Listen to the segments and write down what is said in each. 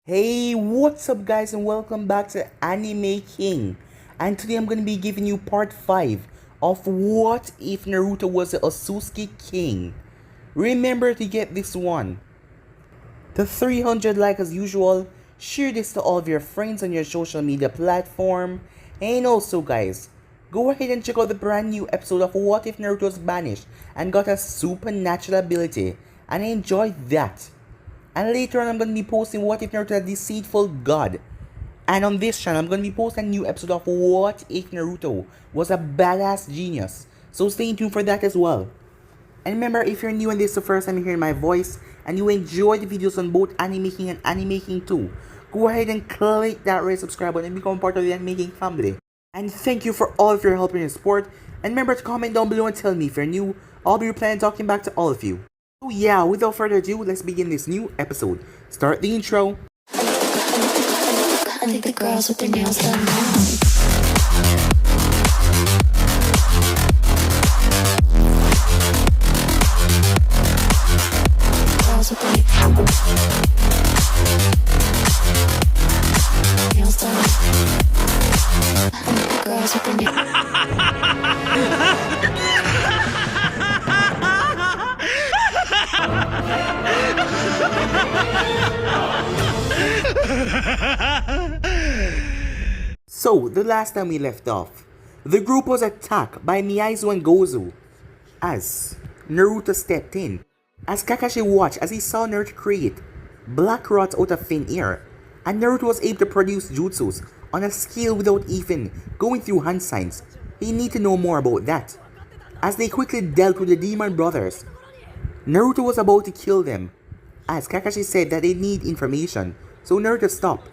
Hey, what's up guys and welcome back to Anime King. And today I'm going to be giving you part 5 of What If Naruto Was the Otsutsuki King. Remember to get this one to 300 like as usual, share this to all of your friends on your social media platform, and also guys, go ahead and check out the brand new episode of What If Naruto Was Banished and got a supernatural ability, and I enjoyed that. And later on, I'm going to be posting What If Naruto a Deceitful God. And on this channel, I'm going to be posting a new episode of What If Naruto Was a Badass Genius. So stay tuned for that as well. And remember, if you're new and this is the first time you're hearing my voice, and you enjoy the videos on both Anime King and Anime King 2, go ahead and click that red subscribe button and become part of the Anime King family. And thank you for all of your help and your support. And remember to comment down below and tell me if you're new. I'll be replying and talking back to all of you. So yeah, without further ado, let's begin this new episode. Start the intro. I think the girls with their nails done now. Girls with their nails done. I think the girls with their So, the last time we left off, the group was attacked by Miyaizo and Gozu as Naruto stepped in, as Kakashi watched as he saw Naruto create black rods out of thin air, and Naruto was able to produce jutsus on a scale without even going through hand signs. He need to know more about that. As they quickly dealt with the demon brothers, Naruto was about to kill them, as Kakashi said that they need information, so Naruto stopped.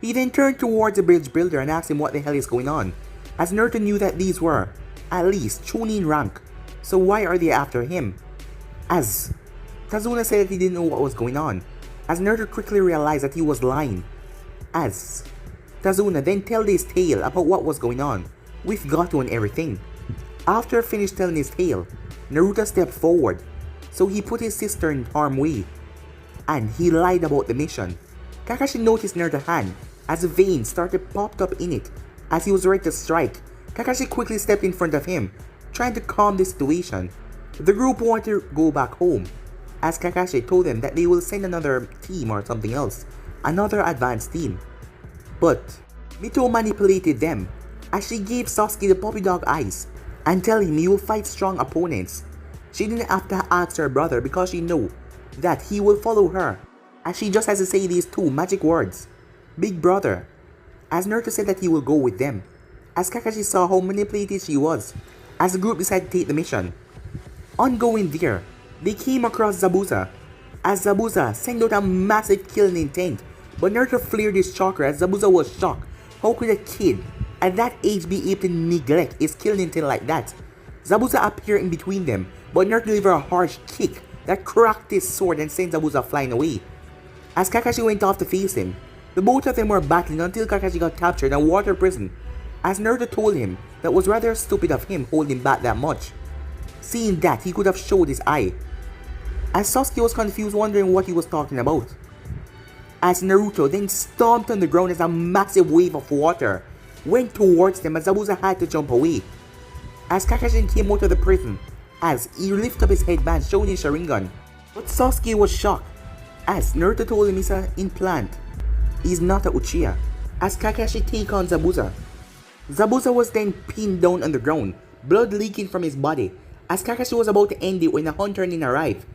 He then turned towards the bridge builder and asked him what the hell is going on, as Naruto knew that these were, at least, Chunin rank, so why are they after him? As Tazuna said that he didn't know what was going on, as Naruto quickly realized that he was lying. As Tazuna then told his tale about what was going on, with Gato and everything. After finished telling his tale, Naruto stepped forward, so he put his sister in harm's way, and he lied about the mission. Kakashi noticed Naruto's hand as veins started popped up in it. As he was ready to strike, Kakashi quickly stepped in front of him, trying to calm the situation. The group wanted to go back home, as Kakashi told them that they will send another team or something else, another advanced team. But Mito manipulated them, as she gave Sasuke the puppy dog eyes and tell him he will fight strong opponents. She didn't have to ask her brother because she knew that he will follow her, as she just has to say these two magic words, Big Brother, as Naruto said that he will go with them, as Kakashi saw how manipulated she was, as the group decided to take the mission. On going there, they came across Zabuza, as Zabuza sent out a massive killing intent, but Naruto flared his chakra as Zabuza was shocked. How could a kid at that age be able to neglect his killing intent like that? Zabuza appeared in between them, but Naruto delivered a harsh kick that cracked his sword and sent Zabuza flying away. As Kakashi went off to face him, the both of them were battling until Kakashi got captured and water prison, as Naruto told him that was rather stupid of him holding back that much. Seeing that, he could have showed his eye, as Sasuke was confused wondering what he was talking about. As Naruto then stomped on the ground as a massive wave of water went towards them, as Zabuza had to jump away. As Kakashi came out of the prison, as he lifted up his headband showing his Sharingan, but Sasuke was shocked, as Naruto told him he's an implant, he's not a Uchiha, as Kakashi take on Zabuza. Zabuza was then pinned down on the ground, blood leaking from his body, as Kakashi was about to end it when the Hunter Nin arrived,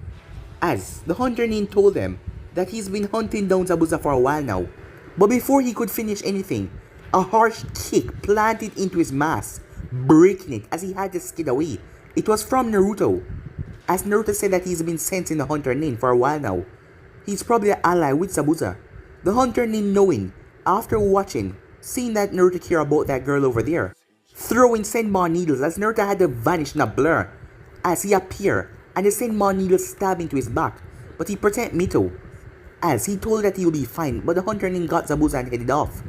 as the Hunter Nin told them that he's been hunting down Zabuza for a while now, but before he could finish anything, a harsh kick planted into his mask, breaking it as he had to skid away. It was from Naruto, as Naruto said that he's been sensing the Hunter Nin for a while now. He's probably an ally with Zabuza. The Hunter Nin knowing, after watching, seeing that Naruto care about that girl over there, throwing Senmon needles as Naruto had to vanish in a blur, as he appeared and the Senmon needles stabbed into his back, but he protected Mito, as he told that he will be fine, but the Hunter Nin got Zabuza and headed off.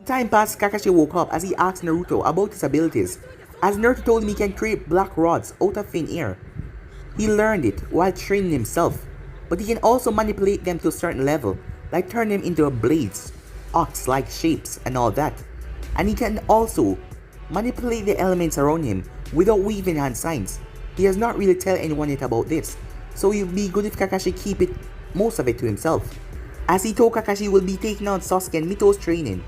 Time passed, Kakashi woke up as he asked Naruto about his abilities, as Naruto told him he can create black rods out of thin air. He learned it while training himself, but he can also manipulate them to a certain level, like turn them into blades, ox-like shapes and all that. And he can also manipulate the elements around him without weaving hand signs. He has not really tell anyone yet about this, so it would be good if Kakashi keep most of it to himself. As he told Kakashi will be taking on Sasuke and Mito's training.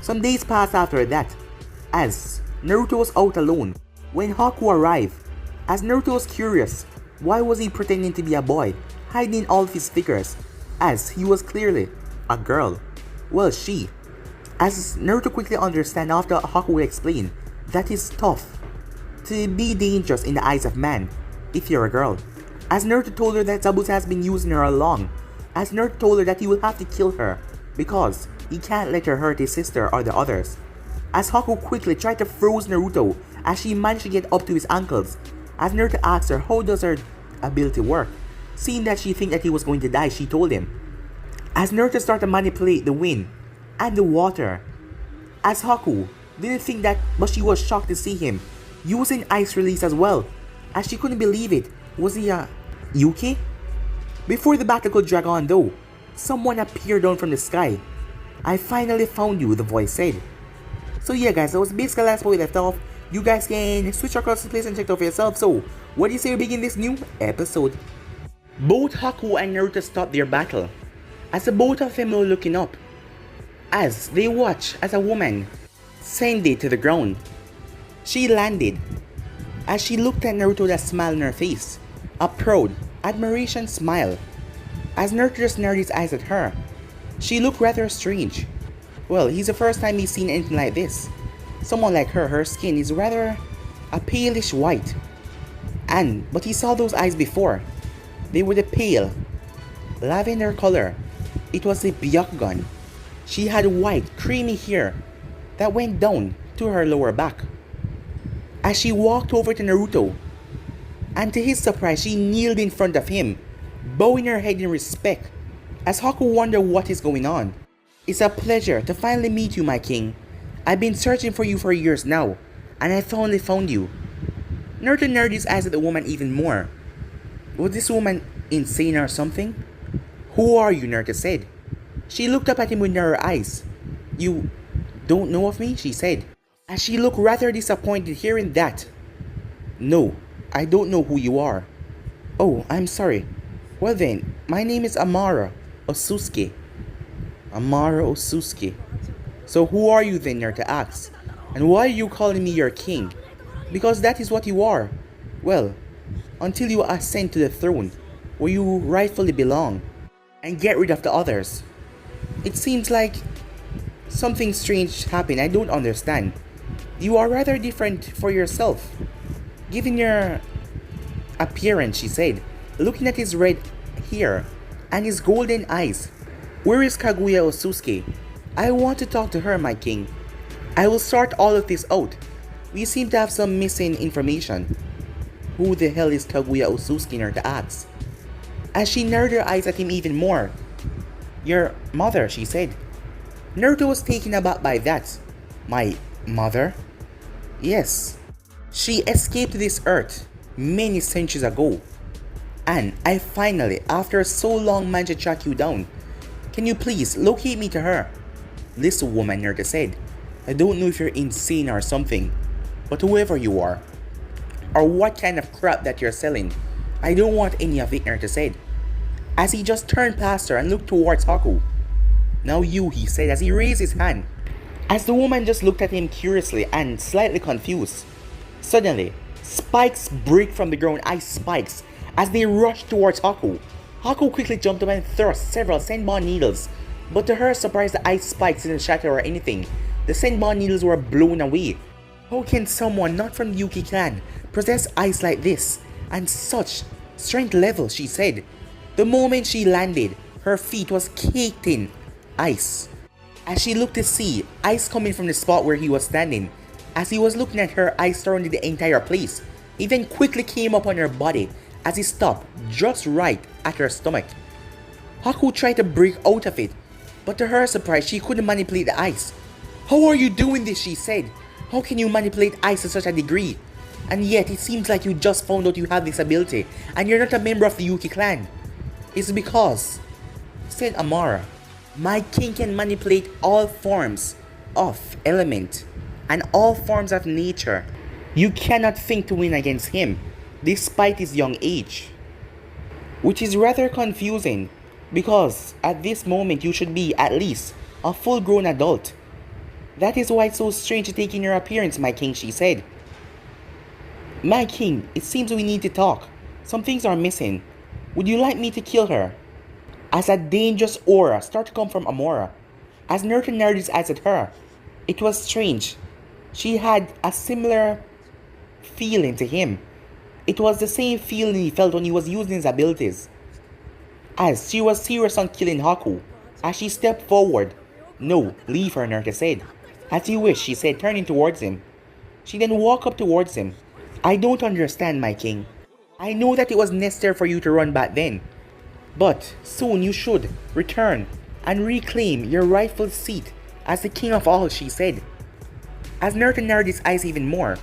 Some days passed after that, as Naruto was out alone when Haku arrived. As Naruto was curious, why was he pretending to be a boy, hiding all of his figures, as he was clearly a girl. Well, she. As Naruto quickly understand after Haku explained that it's tough to be dangerous in the eyes of man if you're a girl. As Naruto told her that Zabuza has been using her along. As Naruto told her that he will have to kill her because he can't let her hurt his sister or the others. As Haku quickly tried to freeze Naruto as she managed to get up to his ankles. As Naruto asked her how does her ability work. Seeing that she think that he was going to die, she told him. As Naruto started to manipulate the wind and the water. As Haku didn't think that, but she was shocked to see him using ice release as well. As she couldn't believe it. Was he Yuki? Before the battle could drag on though, someone appeared down from the sky. I finally found you, the voice said. So yeah guys, that was basically the last part we left off. You guys can switch across the place and check it out for yourself. So, what do you say we begin this new episode? Both Haku and Naruto stopped their battle, as the both of them were looking up, as they watched as a woman descended to the ground. She landed, as she looked at Naruto with a smile on her face, a proud admiration smile. As Naruto just narrowed his eyes at her, she looked rather strange. Well, he's the first time he's seen anything like this. Someone like her skin is rather a palish white. But he saw those eyes before. They were the pale, lavender color. It was a Byakugan. She had white, creamy hair that went down to her lower back. As she walked over to Naruto, and to his surprise, she kneeled in front of him, bowing her head in respect. As Haku wondered what is going on. It's a pleasure to finally meet you, my king. I've been searching for you for years now, and I finally found you. Naruto narrowed his eyes at the woman even more. Was this woman insane or something? Who are you? Naruto said. She looked up at him with narrow eyes. You don't know of me? She said, as she looked rather disappointed hearing that. No, I don't know who you are. Oh, I'm sorry. Well then, my name is Amara Otsutsuki. Amara Otsutsuki. So who are you then, Naruto asked? And why are you calling me your king? Because that is what you are. Well, until you ascend to the throne, where you rightfully belong, and get rid of the others. It seems like something strange happened. I don't understand. You are rather different for yourself, given your appearance, she said, looking at his red hair and his golden eyes. Where is Kaguya Otsutsuki? I want to talk to her, my king. I will sort all of this out. We seem to have some missing information. Who the hell is Kaguya Otsutsuki? Naruto asked, as she narrowed her eyes at him even more. Your mother, she said. Naruto was taken aback by that. My mother? Yes. She escaped this earth many centuries ago. And I finally, after so long, managed to track you down. Can you please locate me to her? Listen, woman, Naruto said. I don't know if you're insane or something, but whoever you are, or what kind of crap that you're selling, I don't want any of it, Naruto said, as he just turned past her and looked towards Haku. Now you, he said as he raised his hand, as the woman just looked at him curiously and slightly confused. Suddenly, spikes break from the ground, ice spikes, as they rushed towards Haku. Haku quickly jumped up and thrust several senbon needles, but to her surprise, the ice spikes didn't shatter or anything. The senbon needles were blown away. How can someone not from the Yuki clan possess ice like this and such strength level, she said. The moment she landed, her feet was caked in ice. As she looked to see ice coming from the spot where he was standing, as he was looking at her, ice surrounded the entire place. He then quickly came up on her body as he stopped just right at her stomach. Haku tried to break out of it, but to her surprise, she couldn't manipulate the ice. How are you doing this? She said. How can you manipulate ice to such a degree? And yet, it seems like you just found out you have this ability, and you're not a member of the Yuki clan. It's because, said Amara, My king can manipulate all forms of element and all forms of nature. You cannot think to win against him, despite his young age. Which is rather confusing, because at this moment you should be at least a full grown adult. That is why it's so strange to take in your appearance, my king, she said. My king, it seems we need to talk. Some things are missing. Would you like me to kill her? As a dangerous aura started to come from Amora, as Naruto narrowed his eyes at her, it was strange. She had a similar feeling to him. It was the same feeling he felt when he was using his abilities. As she was serious on killing Haku, as she stepped forward. No, leave her, Naruto said. As you wish, she said, turning towards him. She then walked up towards him. I don't understand, my king. I know that it was necessary for you to run back then. But soon you should return and reclaim your rightful seat as the king of all, she said. As Naruto narrowed his eyes even more.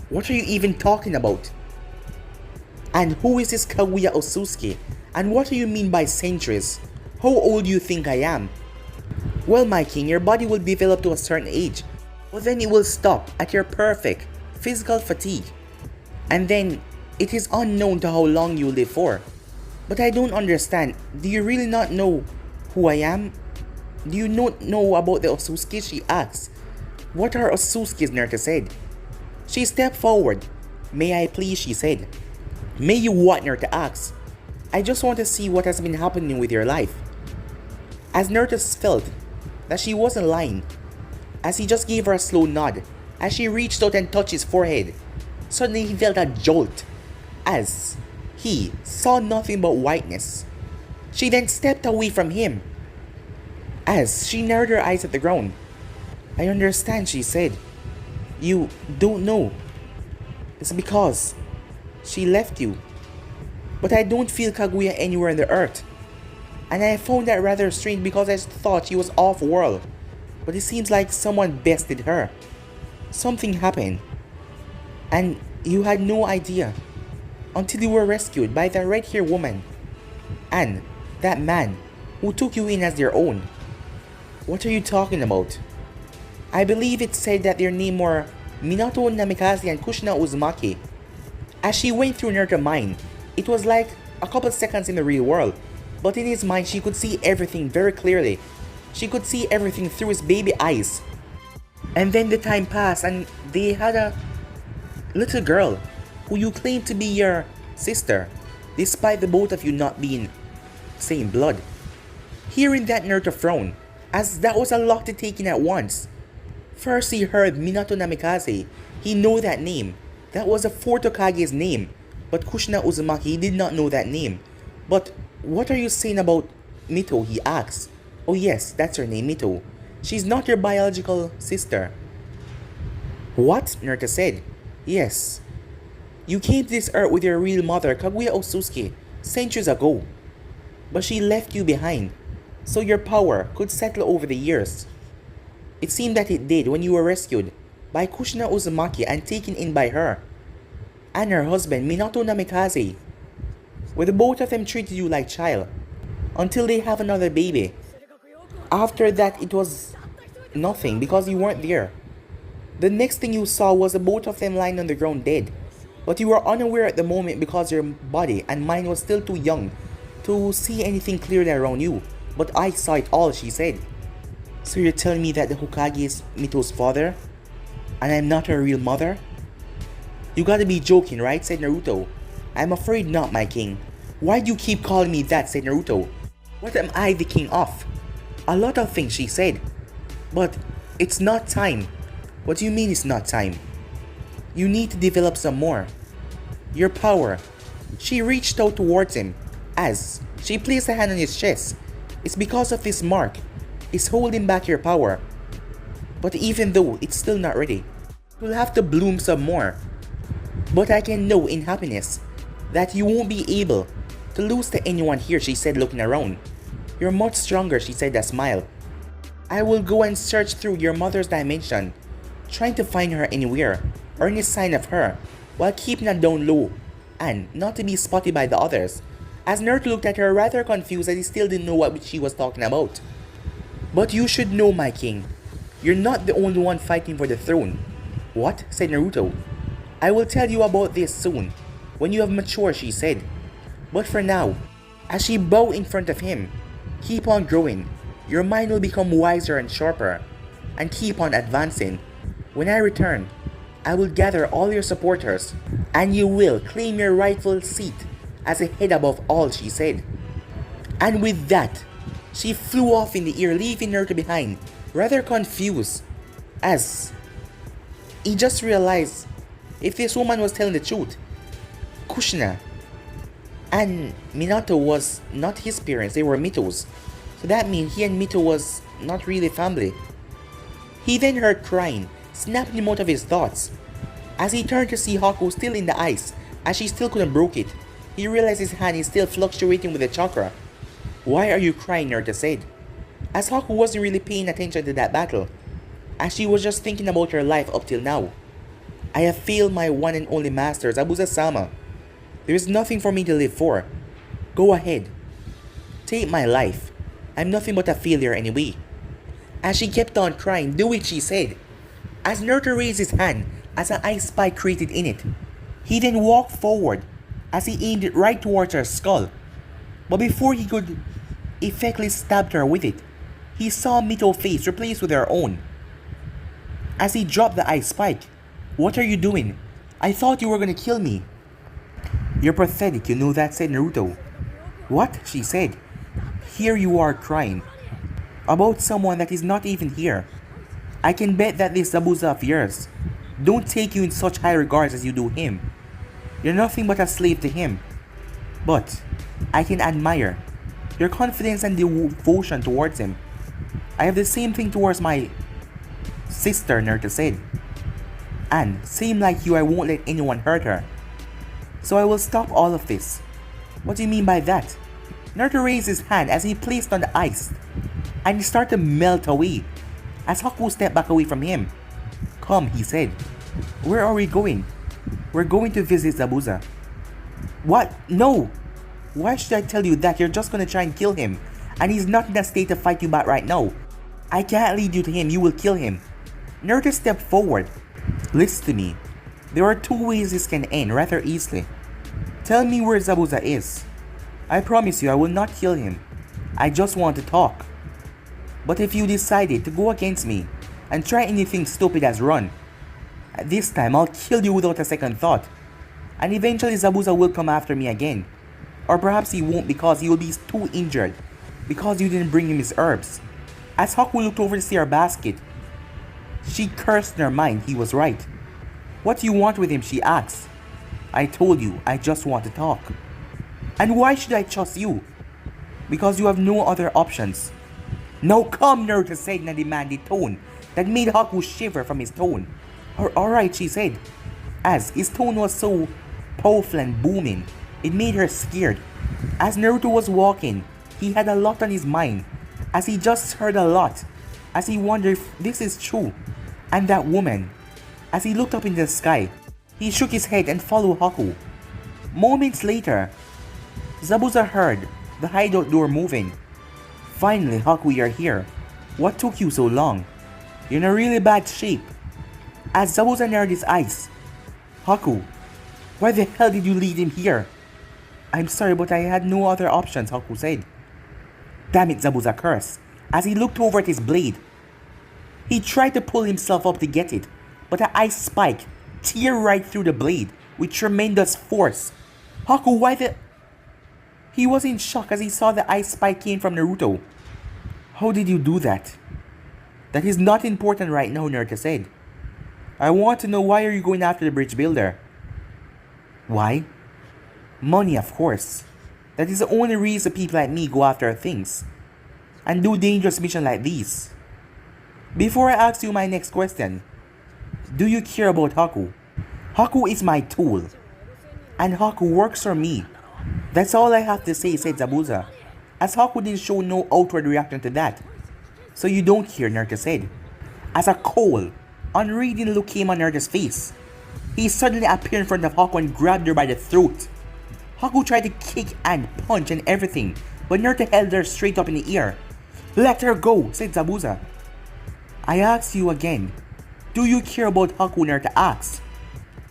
What are you even talking about? And who is this Kaguya Otsutsuki? And what do you mean by centuries? How old do you think I am? Well, my king, your body will develop to a certain age, but then it will stop at your perfect physical fatigue. And then it is unknown to how long you live for. But I don't understand. Do you really not know who I am? Do you not know about the Otsutsuki? She asked. What are Otsutsukis? Naruto said. She stepped forward. May I please? She said. May you what? Naruto asked. I just want to see what has been happening with your life. As Naruto felt that she wasn't lying, as he just gave her a slow nod, as she reached out and touched his forehead, suddenly he felt a jolt, as he saw nothing but whiteness. She then stepped away from him, as she narrowed her eyes at the ground. I understand, she said. You don't know. It's because she left you. But I don't feel Kaguya anywhere on the earth. And I found that rather strange because I thought she was off-world. But it seems like someone bested her. Something happened. And you had no idea. Until you were rescued by that red-haired woman. And that man who took you in as their own. What are you talking about? I believe it said that their name were Minato Namikaze and Kushina Uzumaki. As she went through Naruto's mind, it was like a couple seconds in the real world. But in his mind, she could see everything very clearly. She could see everything through his baby eyes. And then the time passed and they had a little girl who you claim to be your sister, despite the both of you not being same blood. Hearing that, Naruto frowned, as that was a lot to take in at once. First he heard Minato Namikaze. He knew that name. That was a fourth Hokage's name. But Kushina Uzumaki, he did not know that name. But what are you saying about Mito? He asked. Oh yes, that's her name, Mito. She's not your biological sister. What? Naruto said. Yes. You came to this earth with your real mother, Kaguya Otsutsuki, centuries ago. But she left you behind, so your power could settle over the years. It seemed that it did when you were rescued by Kushina Uzumaki and taken in by her and her husband Minato Namikaze, where the both of them treated you like child until they have another baby. After that, it was nothing because you weren't there. The next thing you saw was the both of them lying on the ground dead, but you were unaware at the moment because your body and mind was still too young to see anything clearly around you. But I saw it all, she said. So you're telling me that the Hokage is Mito's father and I'm not her real mother? You gotta be joking, right? Said Naruto. I'm afraid not, my king. Why do you keep calling me that? Said Naruto. What am I the king of? A lot of things, she said. But it's not time. What do you mean it's not time? You need to develop some more. Your power. She reached out towards him as she placed a hand on his chest. It's because of this mark. It's holding back your power. But even though it's still not ready, you'll have to bloom some more. But I can know in happiness that you won't be able to lose to anyone here, she said, looking around. You're much stronger, she said, a smile. I will go and search through your mother's dimension, trying to find her anywhere or any sign of her, while keeping her down low and not to be spotted by the others. As Naruto looked at her rather confused as he still didn't know what she was talking about. But you should know, my king, you're not the only one fighting for the throne. What? Said Naruto. I will tell you about this soon, when you have matured, she said. But for now, as she bowed in front of him, keep on growing. Your mind will become wiser and sharper, and keep on advancing. When I return, I will gather all your supporters, and you will claim your rightful seat as a head above all, she said. And with that, she flew off in the air, leaving Naruto behind, rather confused, as he just realized if this woman was telling the truth. Kushina and Minato was not his parents, they were Mito's. So that means he and Mito was not really family. He then heard crying, snapping him out of his thoughts. As he turned to see Haku still in the ice, as she still couldn't broke it, he realized his hand is still fluctuating with the chakra. Why are you crying, Naruto said, as Haku wasn't really paying attention to that battle, as she was just thinking about her life up till now. I have failed my one and only master, Zabuza-sama. There is nothing for me to live for. Go ahead. Take my life. I'm nothing but a failure anyway. As she kept on crying, do it, she said. As Naruto raised his hand, as an ice spike created in it, he then walked forward, as he aimed it right towards her skull. But before he could effectively stab her with it, he saw Mito's face replaced with her own. As he dropped the ice spike, what are you doing? I thought you were gonna kill me. You're pathetic, you know that, said Naruto. What? She said. Here you are crying about someone that is not even here. I can bet that this Zabuza of yours don't take you in such high regards as you do him. You're nothing but a slave to him. But I can admire your confidence and devotion towards him. I have the same thing towards my sister, Naruto said. And same like you, I won't let anyone hurt her. So I will stop all of this. What do you mean by that? Naruto raised his hand as he placed on the ice, and he started to melt away as Haku stepped back away from him. Come, he said. Where are we going? We're going to visit Zabuza. What? No! Why should I tell you that? You're just gonna try and kill him, and he's not in a state to fight you back right now. I can't lead you to him, you will kill him. Naruto stepped forward. Listen to me. There are two ways this can end rather easily. Tell me where Zabuza is. I promise you I will not kill him. I just want to talk. But if you decided to go against me and try anything stupid as run, at this time I'll kill you without a second thought. And eventually Zabuza will come after me again. Or perhaps he won't because he will be too injured because you didn't bring him his herbs. As Haku looked over to see her basket, she cursed in her mind. He was right. What do you want with him? She asked. I told you, I just want to talk. And why should I trust you? Because you have no other options. Now come, Naruto said in a demanding tone that made Haku shiver from his tone. Alright, she said. As his tone was so powerful and booming, it made her scared. As Naruto was walking, he had a lot on his mind, as he just heard a lot, as he wondered if this is true. And that woman, as he looked up in the sky, he shook his head and followed Haku. Moments later, Zabuza heard the hideout door moving. Finally, Haku, you're here. What took you so long? You're in a really bad shape. As Zabuza narrowed his eyes, Haku, why the hell did you lead him here? I'm sorry, but I had no other options, Haku said. Damn it, Zabuza cursed, as he looked over at his blade. He tried to pull himself up to get it, but an ice spike teared right through the blade with tremendous force. Haku, why the... He was in shock as he saw the ice spike came from Naruto. How did you do that? That is not important right now, Naruto said. I want to know, why are you going after the bridge builder? Why? Money, of course. That is the only reason people like me go after things and do dangerous missions like these. Before I ask you my next question, do you care about Haku? Haku is my tool, and Haku works for me. That's all I have to say, said Zabuza, as Haku didn't show no outward reaction to that. So you don't care, Naruto said. As a cold, unreading look came on Naruto's face, he suddenly appeared in front of Haku and grabbed her by the throat. Haku tried to kick and punch and everything, but Naruto held her straight up in the air. Let her go, said Zabuza. I ask you again, do you care about Haku? Naruto asked,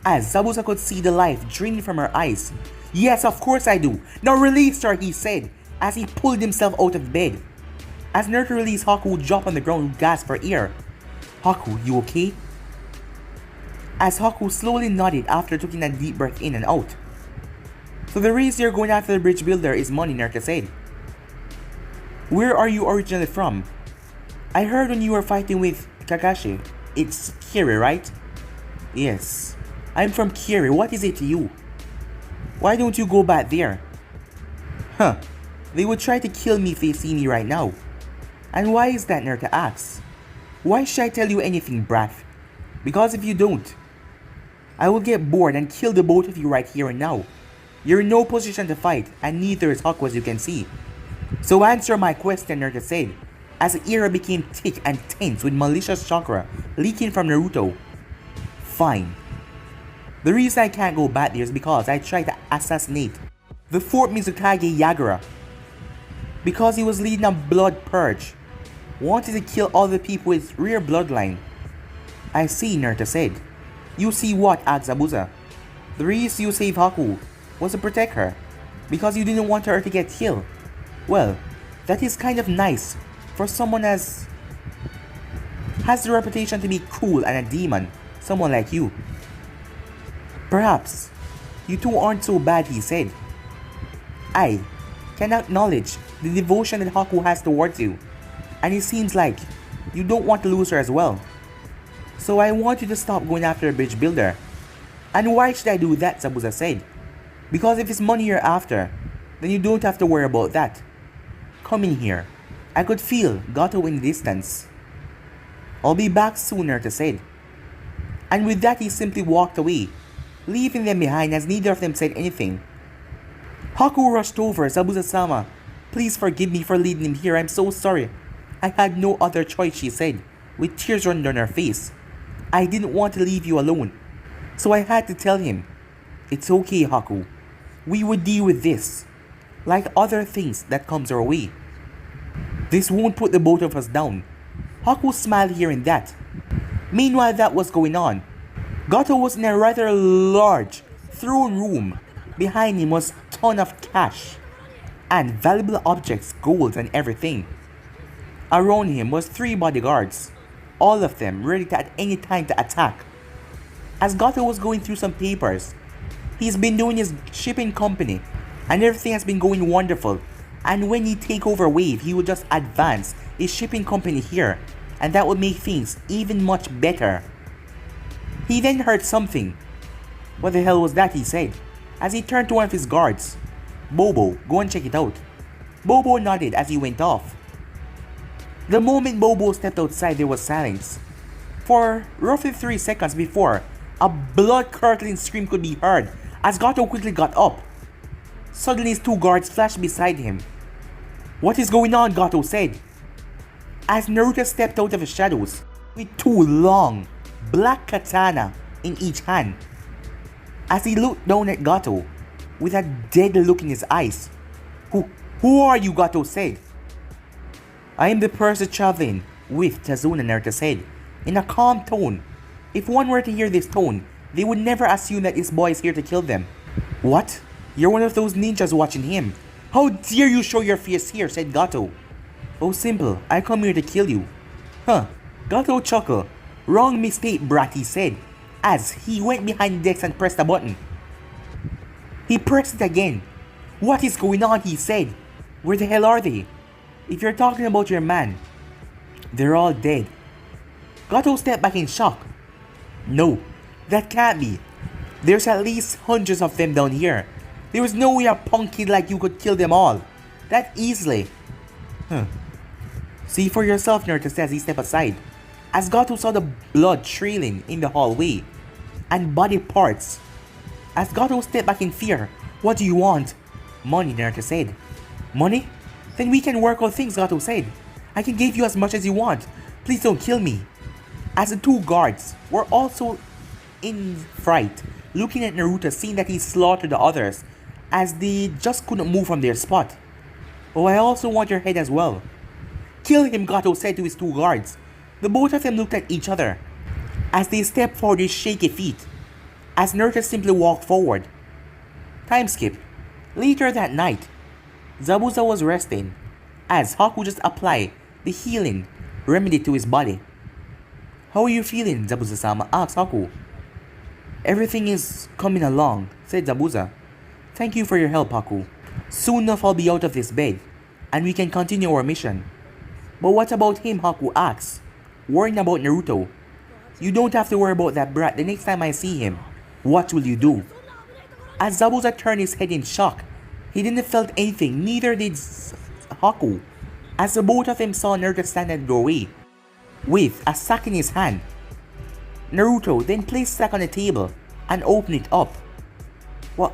as Zabuza could see the life draining from her eyes. Yes, of course I do. Now release her, he said, as he pulled himself out of bed. As Naruto released Haku, who dropped on the ground and gasped for air. Haku, you okay? As Haku slowly nodded after taking a deep breath in and out. So the reason you're going after the bridge builder is money, Naruto said. Where are you originally from? I heard when you were fighting with Kakashi. It's Kiri, right? Yes. I'm from Kiri. What is it to you? Why don't you go back there? Huh. They would try to kill me if they see me right now. And why is that, Naruto asks? Why should I tell you anything, brat? Because if you don't, I will get bored and kill the both of you right here and now. You're in no position to fight, and neither is Haku, as you can see. So answer my question, Naruto said, as the air became thick and tense with malicious chakra leaking from Naruto. Fine. The reason I can't go back there is because I tried to assassinate the 4th Mizukage Yagura. Because he was leading a blood purge. Wanted to kill all the people with rare bloodline. I see, Naruto said. You see what, asked Zabuza. The reason you saved Haku was to protect her. Because you didn't want her to get killed. Well, that is kind of nice for someone has the reputation to be cruel and a demon. Someone like you. Perhaps you two aren't so bad, he said. I can acknowledge the devotion that Haku has towards you, and it seems like you don't want to lose her as well. So I want you to stop going after a bridge builder. And why should I do that, Zabuza said. Because if it's money you're after, then you don't have to worry about that. Come in here. I could feel Gato in the distance. I'll be back soon, Naruto said. And with that he simply walked away, leaving them behind as neither of them said anything. Haku rushed over. Zabuza-sama, please forgive me for leading him here. I'm so sorry. I had no other choice, she said, with tears running down her face. I didn't want to leave you alone, so I had to tell him. It's okay, Haku. We would deal with this, like other things that comes our way. This won't put the both of us down. Haku smiled hearing that. Meanwhile that was going on. Gato was in a rather large throne room. Behind him was a ton of cash and valuable objects, gold and everything. Around him was 3 bodyguards, all of them ready to at any time to attack. As Gato was going through some papers, he's been doing his shipping company and everything has been going wonderful, and when he take over Wave he would just advance his shipping company here, and that would make things even much better. He then heard something. What the hell was that, he said, as he turned to one of his guards. Bobo, go and check it out. Bobo nodded as he went off. The moment Bobo stepped outside, there was silence. For roughly 3 seconds before, a blood-curdling scream could be heard as Gato quickly got up. Suddenly his 2 guards flashed beside him. What is going on, Gato said, as Naruto stepped out of the shadows with 2 long, black katana in each hand. As he looked down at Gato with a dead look in his eyes. Who are you, Gato said. I am the person traveling with Tazuna, Naruto said, in a calm tone. If one were to hear this tone, they would never assume that this boy is here to kill them. What? You're one of those ninjas watching him. How dare you show your face here, said Gato. Oh, simple. I come here to kill you. Huh. Gato chuckled. Wrong mistake, brat, he said, as he went behind the desk and pressed a button. He pressed it again. What is going on, he said. Where the hell are they? If you're talking about your man, they're all dead. Gato stepped back in shock. No, that can't be. There's at least hundreds of them down here. There was no way a punk kid like you could kill them all that easily. See for yourself, Naruto said as he stepped aside, as Gato saw the blood trailing in the hallway and body parts. As Gato stepped back in fear. What do you want? Money, Naruto said. Money? Then we can work on things, Gato said. I can give you as much as you want. Please don't kill me. As the 2 guards were also in fright, looking at Naruto, seeing that he slaughtered the others, as they just couldn't move from their spot. Oh, I also want your head as well. Kill him, Gato said to his two guards. The both of them looked at each other as they stepped forward with shaky feet, as Naruto simply walked forward. Time skip. Later that night, Zabuza was resting as Haku just applied the healing remedy to his body. How are you feeling, Zabuza-sama? Asked Haku. Everything is coming along, said Zabuza. Thank you for your help, Haku. Soon enough I'll be out of this bed, and we can continue our mission. But what about him, Haku asked, worrying about Naruto. You don't have to worry about that brat. The next time I see him, what will you do? As Zabuza turned his head in shock, he didn't felt anything, neither did Haku, as the both of them saw Naruto stand at the doorway, with a sack in his hand. Naruto then placed the sack on the table and opened it up. What?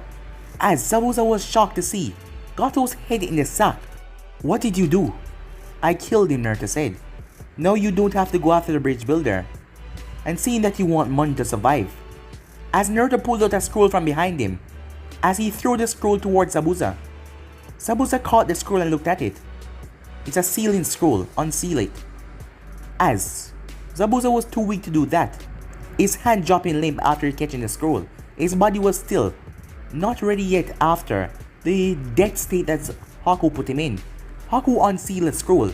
As Zabuza was shocked to see Gato's head in the sack. What did you do? I killed him, Naruto said. Now you don't have to go after the bridge builder. And seeing that you want money to survive. As Naruto pulled out a scroll from behind him, as he threw the scroll towards Zabuza. Zabuza caught the scroll and looked at it. It's a sealing scroll, unseal it. As Zabuza was too weak to do that, his hand dropping limp after catching the scroll. His body was still not ready yet after the death state that Haku put him in. Haku unsealed the scroll.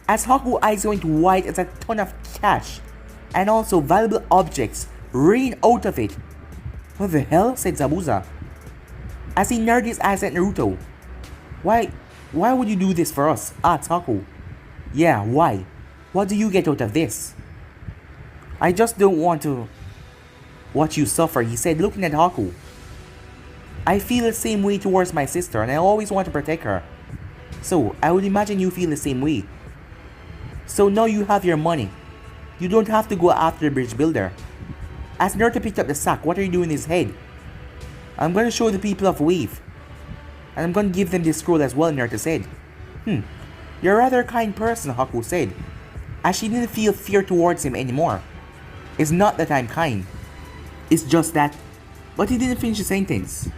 As Haku's eyes went wide as a ton of cash and also valuable objects rained out of it. What the hell? Said Zabuza, as he narrowed his eyes at Naruto. Why would you do this for us? Asked Haku. Yeah, why? What do you get out of this? I just don't want to watch you suffer, he said, looking at Haku. I feel the same way towards my sister and I always want to protect her. So, I would imagine you feel the same way. So now you have your money. You don't have to go after the bridge builder. As Naruto picked up the sack, what are you doing in his head? I'm going to show the people of Wave. And I'm going to give them this scroll as well, Naruto said. You're a rather kind person, Haku said, as she didn't feel fear towards him anymore. It's not that I'm kind. It's just that... But he didn't finish the sentence.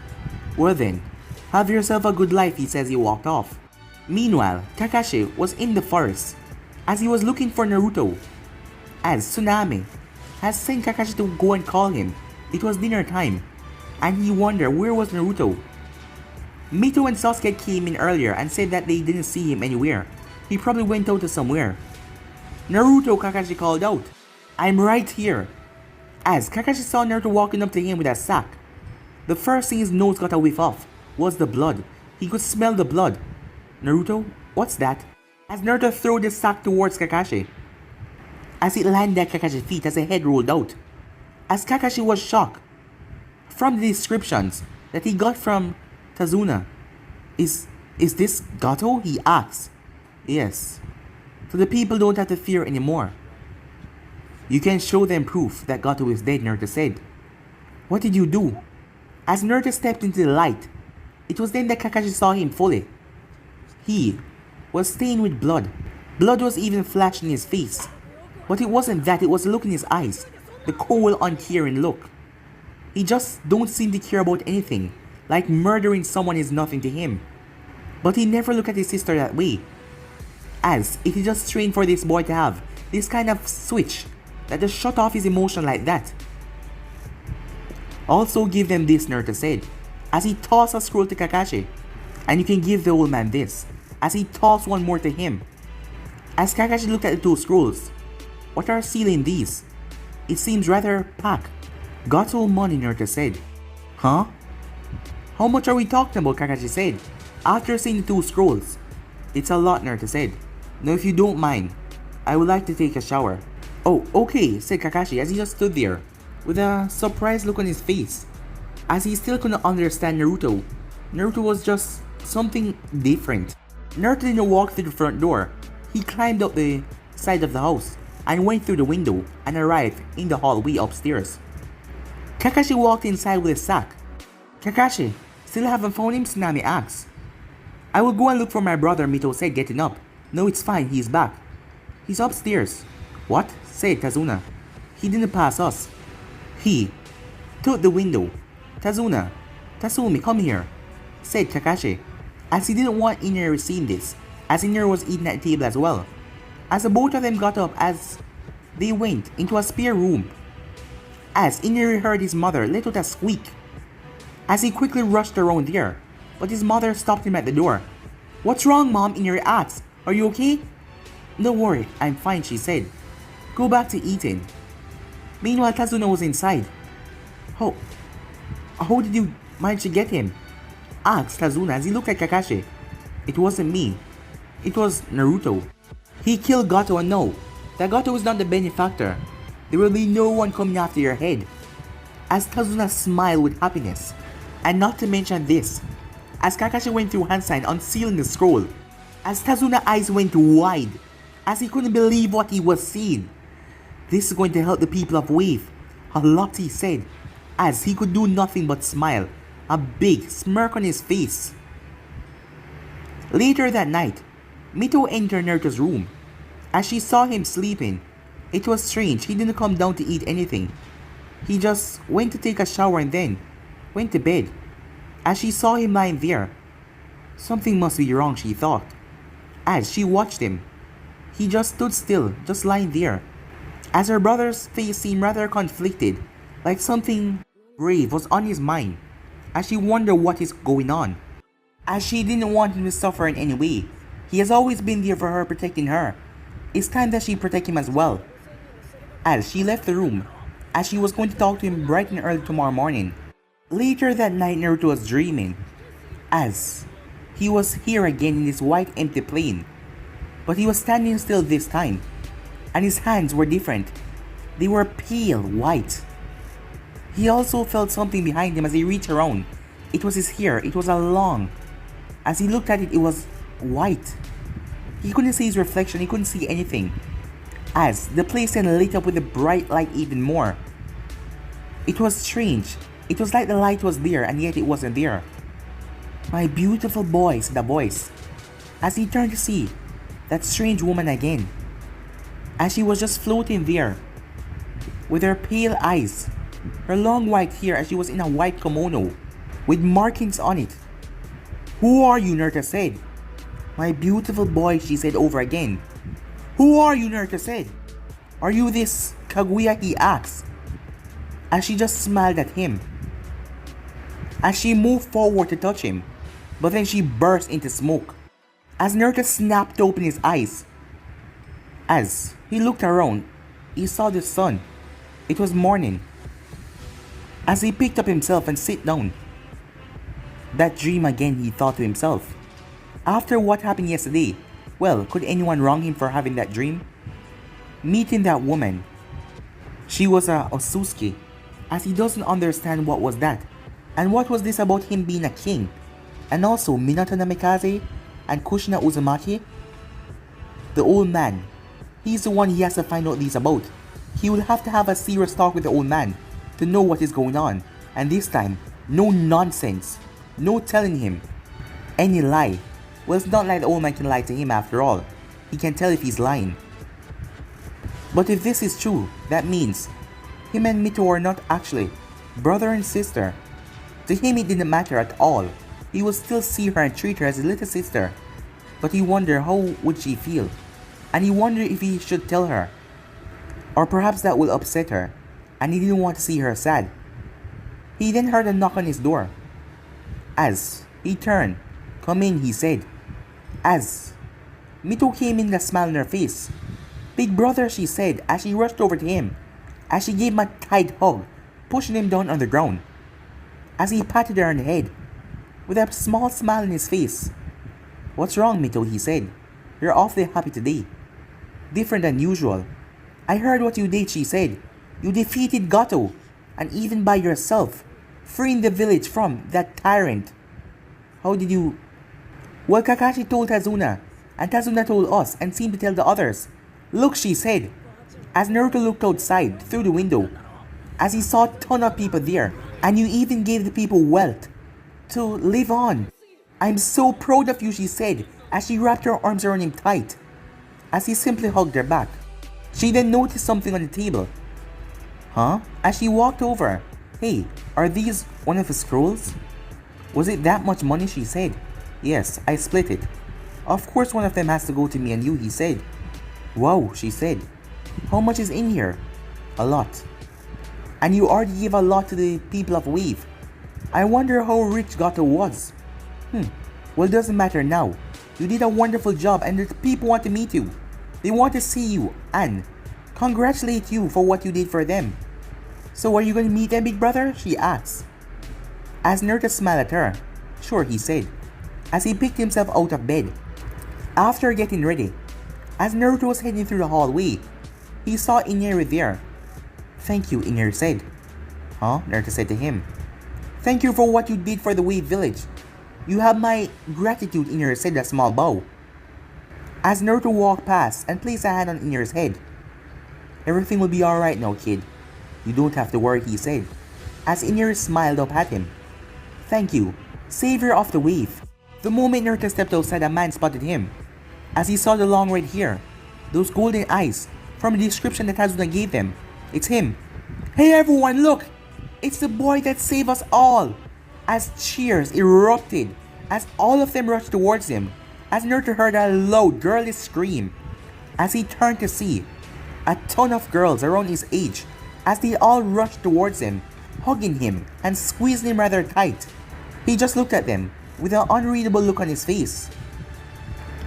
Well then, have yourself a good life, he says he walked off. Meanwhile, Kakashi was in the forest as he was looking for Naruto. As Tsunami has sent Kakashi to go and call him. It was dinner time, and he wondered where was Naruto. Mito and Sasuke came in earlier and said that they didn't see him anywhere. He probably went out to somewhere. Naruto, Kakashi called out. I'm right here. As Kakashi saw Naruto walking up to him with a sack, the first thing his nose got a whiff of was the blood. He could smell the blood. Naruto, what's that? As Naruto threw the sack towards Kakashi, as it landed at Kakashi's feet as the head rolled out. As Kakashi was shocked from the descriptions that he got from Tazuna. Is this Gato? He asked. Yes. So the people don't have to fear anymore. You can show them proof that Gato is dead, Naruto said. What did you do? As Naruto stepped into the light, it was then that Kakashi saw him fully. He was stained with blood. Blood was even flashing in his face. But it wasn't that, it was the look in his eyes. The cold, uncaring look. He just don't seem to care about anything. Like murdering someone is nothing to him. But he never looked at his sister that way. As if he just trained for this boy to have this kind of switch that just shut off his emotion like that. Also give them this, Naruto said, as he tossed a scroll to Kakashi. And you can give the old man this, as he tossed one more to him. As Kakashi looked at the two scrolls, what are sealing these? It seems rather packed. Got all money, Naruto said. Huh? How much are we talking about, Kakashi said, after seeing the two scrolls. It's a lot, Naruto said. Now if you don't mind, I would like to take a shower. Oh, okay, said Kakashi as he just stood there, with a surprised look on his face. As he still couldn't understand Naruto. Naruto was just something different. Naruto didn't walk through the front door. He climbed up the side of the house and went through the window and arrived in the hallway upstairs. Kakashi walked inside with his sack. Kakashi, still haven't found him? Tsunami asked. I will go and look for my brother, Mito said, getting up. No, it's fine, he's back. He's upstairs. What? Said Tazuna. He didn't pass us. He took the window. Tazuna, Tasumi, come here, said Kakashi, as he didn't want Iner to see this, as Iner was eating at the table as well. as the both of them got up as they went into a spare room. As Iniri heard his mother let out a squeak as he quickly rushed around there, but his mother stopped him at the door. "What's wrong, Mom?" Iniri asked. "Are you okay?" "Don't worry, I'm fine," she said. "Go back to eating." Meanwhile, Tazuna was inside. How did you manage to get him?" asked Tazuna as he looked at Kakashi. "It wasn't me. It was Naruto. He killed Gato, and no, that Gato is not the benefactor. There will be no one coming after your head." As Tazuna smiled with happiness. And not to mention this, as Kakashi went through hand sign unsealing the scroll, as Tazuna's eyes went wide, as he couldn't believe what he was seeing. "This is going to help the people of Wave a lot," he said, as he could do nothing but smile, a big smirk on his face. Later that night, Mito entered Naruto's room. As she saw him sleeping, it was strange he didn't come down to eat anything. He just went to take a shower and then went to bed. As she saw him lying there, something must be wrong, she thought. As she watched him, he just stood still, just lying there. As her brother's face seemed rather conflicted, like something grave was on his mind, as she wondered what is going on. As she didn't want him to suffer in any way, he has always been there for her, protecting her. It's time that she protect him as well. As she left the room, as she was going to talk to him bright and early tomorrow morning. Later that night, Naruto was dreaming, as he was here again in this white empty plane. But he was standing still this time, and his hands were different. They were pale white. He also felt something behind him as he reached around. It was his hair, it was long. As he looked at it, it was white. He couldn't see his reflection, he couldn't see anything. As the place then lit up with a bright light even more. It was strange. It was like the light was there and yet it wasn't there. "My beautiful boy," said the voice, as he turned to see that strange woman again. As she was just floating there, with her pale eyes, her long white hair, as she was in a white kimono, with markings on it. "Who are you?" Naruto said. "My beautiful boy," she said over again. "Who are you?" Naruto said. "Are you this Kaguya?" he asked, as she just smiled at him. As she moved forward to touch him, but then she burst into smoke. As Naruto snapped open his eyes. As he looked around, he saw the sun. It was morning. As he picked up himself and sat down. That dream again, he thought to himself. After what happened yesterday, well, could anyone wrong him for having that dream? Meeting that woman. She was a Otsutsuki, as he doesn't understand what was that. And what was this about him being a king? And also Minato Namikaze and Kushina Uzumaki? The old man. He's the one he has to find out these about. He will have to have a serious talk with the old man to know what is going on. And this time, no nonsense. No telling him any lie. Well, it's not like the old man can lie to him after all. He can tell if he's lying. But if this is true, that means him and Mito are not actually brother and sister. To him it didn't matter at all. He would still see her and treat her as a little sister. But he wondered how would she feel. And he wondered if he should tell her. Or perhaps that will upset her. And he didn't want to see her sad. He then heard a knock on his door. As he turned, "Come in," he said. As Mito came in with a smile on her face. "Big brother," she said as she rushed over to him. As she gave him a tight hug, pushing him down on the ground. As he patted her on the head, with a small smile on his face. "What's wrong, Mito?" he said. "You're awfully happy today. Different than usual." "I heard what you did," she said. "You defeated Gato, and even by yourself, freeing the village from that tyrant." "How did you?" "Well, Kakashi told Tazuna, and Tazuna told us and seemed to tell the others." "Look," she said, as Naruto looked outside through the window, as he saw a ton of people there, "and you even gave the people wealth to live on. I'm so proud of you," she said, as she wrapped her arms around him tight, as he simply hugged her back. She then noticed something on the table. "Huh?" As she walked over. "Hey, are these one of the scrolls?" "Was it that much money?" she said. "Yes, I split it." "Of course one of them has to go to me and you," he said. Wow, she said. How much is in here? A lot. And you already gave a lot to the people of Wave. I wonder how rich Gato was. Well, it doesn't matter now. You did a wonderful job and the people want to meet you. They want to see you and congratulate you for what you did for them. So are you going to meet them, big brother? She asked. As Naruto smiled at her. Sure, he said, as he picked himself out of bed. After getting ready, as Naruto was heading through the hallway, he saw Ineru there. Thank you, Ineru said. Huh? Naruto said to him. Thank you for what you did for the Wave Village. You have my gratitude, Ineru said with a small bow. As Naruto walked past and placed a hand on Ineru's head. Everything will be alright now, kid. You don't have to worry, he said, as Ineru smiled up at him. Thank you, savior of the Wave. The moment Naruto stepped outside, a man spotted him. As he saw the long red hair, those golden eyes, from the description that Hazuna gave them. It's him. Hey everyone, look! It's the boy that saved us all! As cheers erupted, as all of them rushed towards him, as Naruto heard a loud girlish scream. As he turned to see, a ton of girls around his age, as they all rushed towards him, hugging him and squeezing him rather tight. He just looked at them with an unreadable look on his face.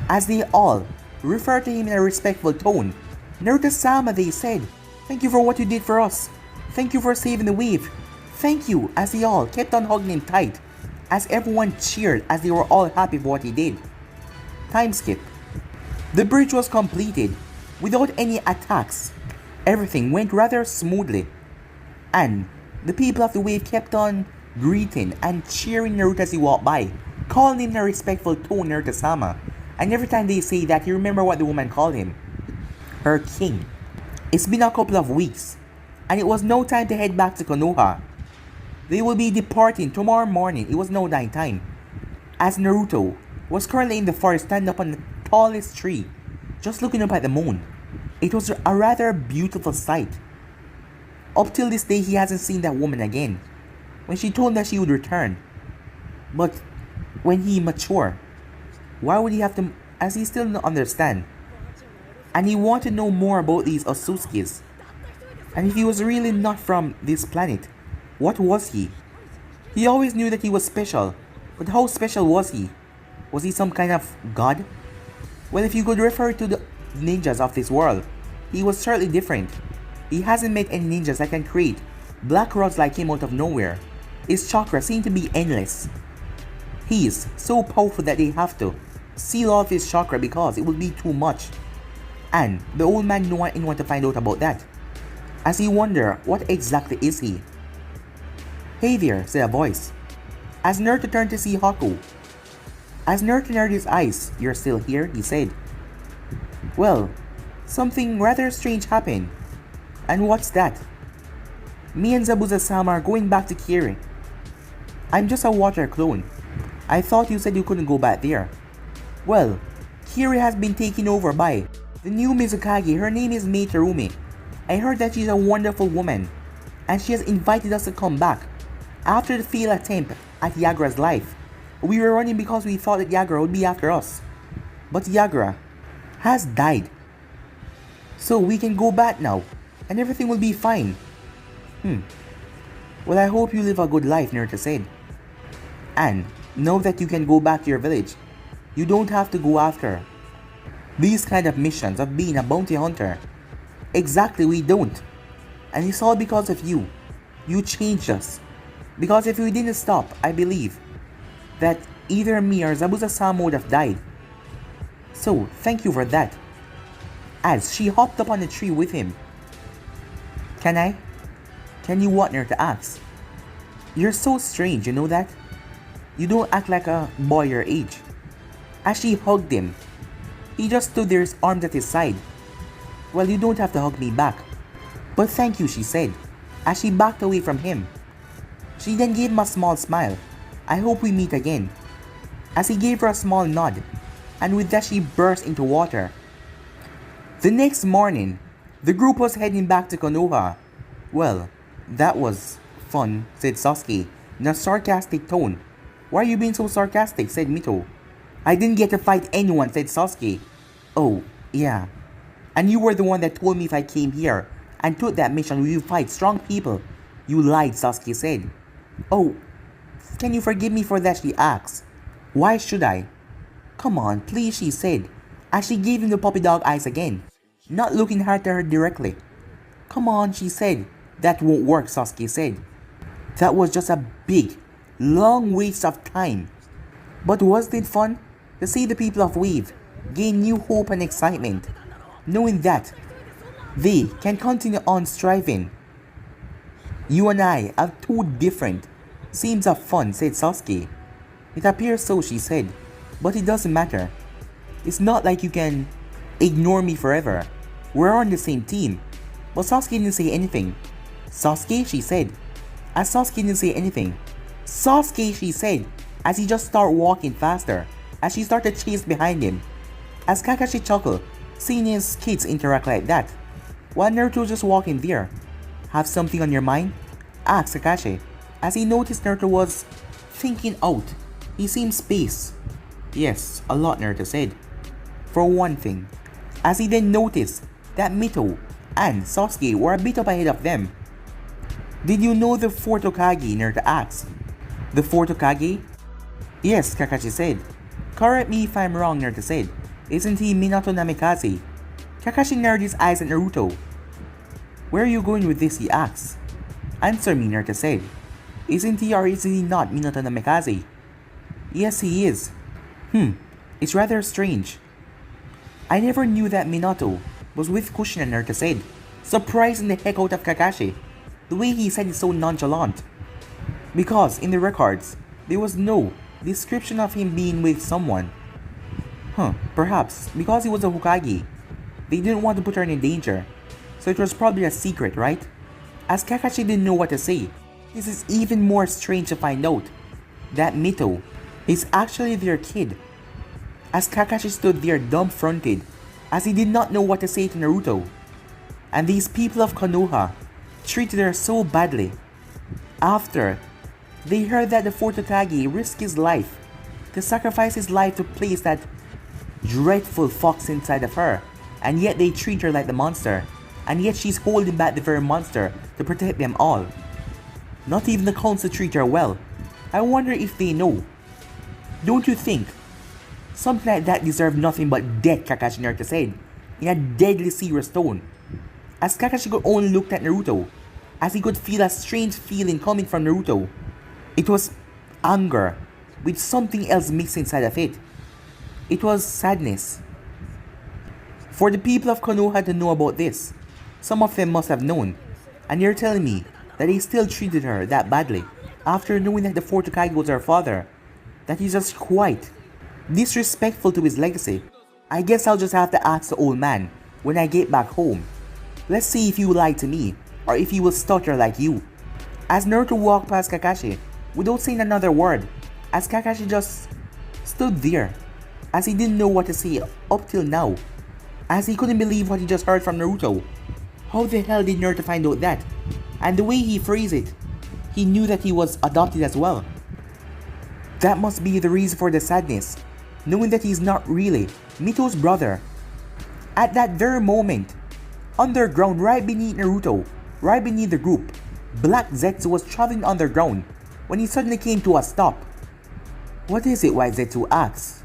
As they all referred to him in a respectful tone, Naruto-sama, they said, thank you for what you did for us. Thank you for saving the Wave. Thank you, as they all kept on hugging him tight, as everyone cheered as they were all happy for what he did. Time skip. The bridge was completed without any attacks. Everything went rather smoothly, and the people of the Wave kept on greeting and cheering Naruto as he walked by, calling him in a respectful tone Naruto-sama, and every time they say that, you remember what the woman called him. Her king. It's been a couple of weeks, and it was now time to head back to Konoha. They will be departing tomorrow morning. It was now night time, as Naruto was currently in the forest standing up on the tallest tree, just looking up at the moon. It was a rather beautiful sight. Up till this day, he hasn't seen that woman again, when she told him that she would return. But when he matured, why would he have to, as he still don't understand? And he wanted to know more about these Otsutsukis. And if he was really not from this planet, what was he? He always knew that he was special, but how special was he? Was he some kind of god? Well, if you could refer to the ninjas of this world, he was certainly different. He hasn't met any ninjas that can create black rods like him out of nowhere. His chakra seemed to be endless. He is so powerful that they have to seal off his chakra because it would be too much. And the old man didn't want anyone to find out about that, as he wondered what exactly is he. Hey there, said a voice, as Naruto turned to see Haku. As Naruto narrowed his eyes, you're still here, he said. Well, something rather strange happened. And what's that? Me and Zabuza-sama are going back to Kiri. I'm just a water clone. I thought you said you couldn't go back there. Well, Kiri has been taken over by the new Mizukage. Her name is Mei Terumi. I heard that she's a wonderful woman, and she has invited us to come back. After the failed attempt at Yagura's life, we were running because we thought that Yagura would be after us. But Yagura has died. So we can go back now, and everything will be fine. Well, I hope you live a good life, Naruto said. And know that you can go back to your village. You don't have to go after these kind of missions of being a bounty hunter. Exactly, we don't. And it's all because of you. You changed us. Because if we didn't stop, I believe that either me or Zabuza-sama would have died. So, thank you for that. As she hopped up on the tree with him. Can I? Can you what, Naruto asked. You're so strange, you know that? You don't act like a boy your age. As she hugged him, he just stood there, his arms at his side. Well, you don't have to hug me back. But thank you, she said, as she backed away from him. She then gave him a small smile. I hope we meet again. As he gave her a small nod, and with that she burst into water. The next morning, the group was heading back to Konoha. Well, that was fun, said Sasuke in a sarcastic tone. Why are you being so sarcastic, said Mito. I didn't get to fight anyone, said Sasuke. Oh, yeah. And you were the one that told me if I came here and took that mission we would fight strong people. You lied, Sasuke said. Oh, can you forgive me for that, she asked. Why should I? Come on, please, she said, as she gave him the puppy dog eyes again, not looking hard at her directly. Come on, she said. That won't work, Sasuke said. That was just a big, long waste of time. But wasn't it fun to see the people of Wave gain new hope and excitement, knowing that they can continue on striving? You and I have two different seams of fun, said Sasuke. It appears so, she said, but it doesn't matter. It's not like you can ignore me forever. We're on the same team. But Sasuke didn't say anything. Sasuke, she said. As Sasuke didn't say anything. Sasuke, she said, as he just started walking faster, as she started to chase behind him. As Kakashi chuckled, seeing his kids interact like that, while Naruto was just walking there. Have something on your mind? Asked Kakashi, as he noticed Naruto was thinking out. He seemed spaced. Yes, a lot, Naruto said. For one thing. As he then noticed that Mito and Sasuke were a bit up ahead of them. Did you know the 4th Hokage? Naruto asked. The 4th Hokage? Yes, Kakashi said. Correct me if I'm wrong, Naruto said. Isn't he Minato Namikaze? Kakashi narrowed his eyes at Naruto. Where are you going with this? He asked. Answer me, Naruto said. Isn't he or isn't he not Minato Namikaze? Yes, he is. It's rather strange. I never knew that Minato was with Kushina, Naruto said, surprising the heck out of Kakashi. The way he said it so nonchalant. Because in the records, there was no description of him being with someone. Perhaps because he was a Hokage, they didn't want to put her in danger. So it was probably a secret, right? As Kakashi didn't know what to say, this is even more strange to find out that Mito is actually their kid. As Kakashi stood there dumbfronted, as he did not know what to say to Naruto. And these people of Konoha treated her so badly. After they heard that the 4th Hokage risked his life to sacrifice his life to place that dreadful fox inside of her, and yet they treat her like the monster, and yet she's holding back the very monster to protect them all. Not even the council treat her well. I wonder if they know. Don't you think something like that deserves nothing but death, Kakashi, Naruto said, in a deadly serious tone. As Kakashi could only look at Naruto, as he could feel a strange feeling coming from Naruto. It was anger, with something else mixed inside of it. It was sadness. For the people of Konoha to know about this, some of them must have known, and you're telling me that they still treated her that badly, after knowing that the 4th Hokage was her father, that he's just quite disrespectful to his legacy. I guess I'll just have to ask the old man when I get back home. Let's see if he will lie to me, or if he will stutter like you. As Naruto walked past Kakashi, without saying another word, as Kakashi just stood there, as he didn't know what to say up till now, as he couldn't believe what he just heard from Naruto. How the hell did Naruto find out that? And the way he phrased it, he knew that he was adopted as well. That must be the reason for the sadness, knowing that he's not really Mito's brother. At that very moment, underground right beneath Naruto, right beneath the group, Black Zetsu was traveling underground when he suddenly came to a stop. What is it? White Zetsu asked.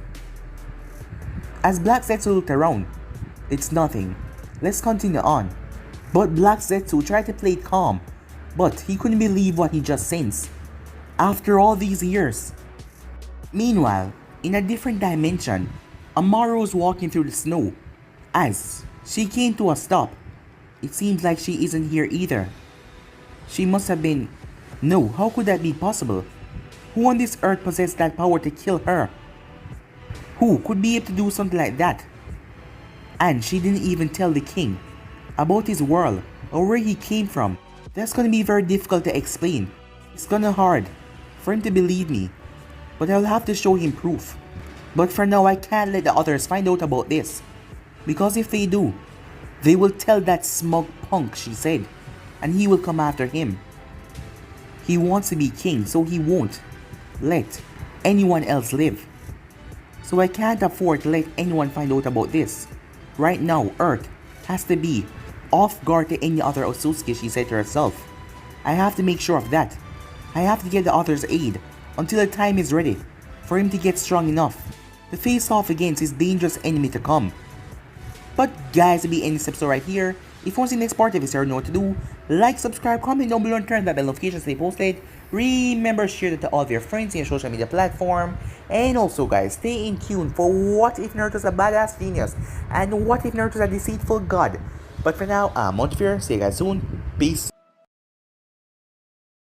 As Black Zetsu looked around, it's nothing. Let's continue on. But Black Zetsu tried to play it calm, but he couldn't believe what he just sensed. After all these years. Meanwhile, in a different dimension, Amaru was walking through the snow. As she came to a stop, it seems like she isn't here either. She must have been... No, how could that be possible? Who on this earth possessed that power to kill her? Who could be able to do something like that? And she didn't even tell the king about his world or where he came from. That's gonna be very difficult to explain. It's gonna hard for him to believe me, but I'll have to show him proof. But for now, I can't let the others find out about this, because if they do, they will tell that smug punk, she said, and he will come after him. He wants to be king, so he won't let anyone else live. So I can't afford to let anyone find out about this. Right now, Earth has to be off guard to any other Otsutsuki, she said to herself. I have to make sure of that. I have to get the other's aid until the time is ready for him to get strong enough to face off against his dangerous enemy to come. But guys, to be any steps right here, if you want to see the next part of this, you know what to do. Like, subscribe, comment down below and turn that bell notification to stay posted. Remember, share it to all of your friends in your social media platform. And also guys, stay in tune for what if Naruto's a badass genius and what if Naruto's a deceitful god. But for now, I'm Montfear. See you guys soon. Peace.